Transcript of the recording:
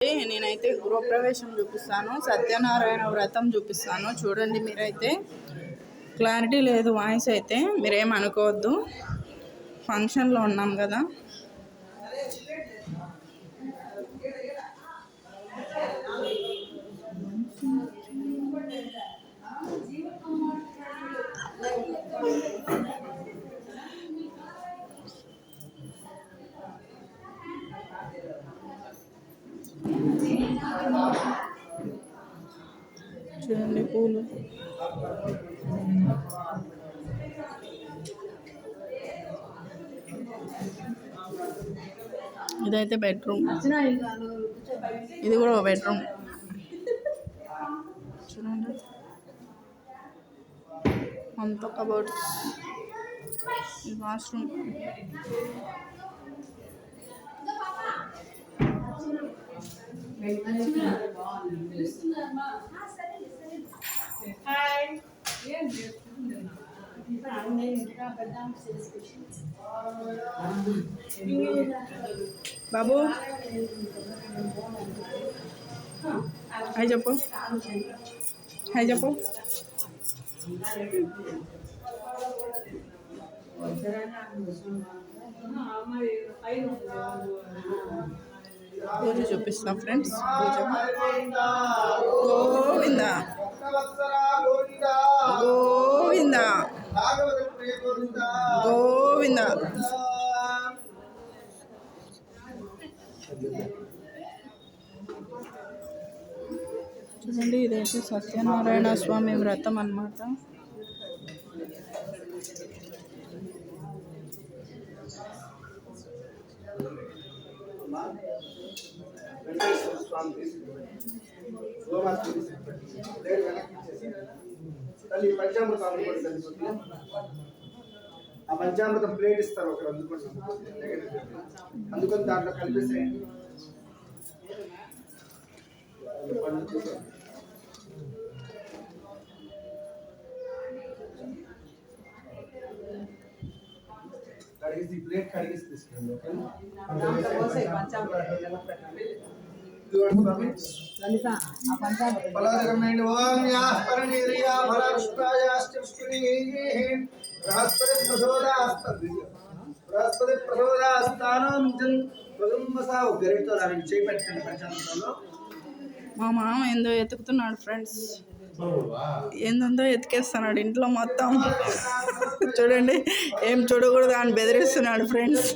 నేనైతే గృహప్రవేశం చూపిస్తాను, సత్యనారాయణ వ్రతం చూపిస్తాను. చూడండి, మీరైతే క్లారిటీ లేదు వాయిస్ అయితే, మీరేమనుకోవద్దు. ఫంక్షన్లో ఉన్నాం కదా. చూడండి పూలు. ఇదైతే బెడ్రూమ్, ఇది కూడా ఒక బెడ్రూమ్. చూడండి అంత కబోర్డ్స్. ఈ వాష్రూమ్. బాబు హాయ్ చెప్పు, హాయ్ చెప్పు. పూజ చూపిస్తాం ఫ్రెండ్స్. పూజ గోవింద గోవింద గోవింద. చూడండి, ఇదైతే సత్యనారాయణ స్వామి వ్రతం అన్నమాట. ఆ పంచామృతం ప్లేట్ ఇస్తారు ఒకరు, అందుకొని దాంట్లో కలిపేసేయండి. కడిగేసి ప్లేట్ కడిగేసి తీసుకెళ్ళండి. మా మామ ఏందో ఎతుకుతున్నాడు ఫ్రెండ్స్, ఏందో ఎతికేస్తున్నాడు ఇంట్లో మొత్తం. చూడండి, ఏం చూడకూడదు అని బెదిరిస్తున్నాడు ఫ్రెండ్స్.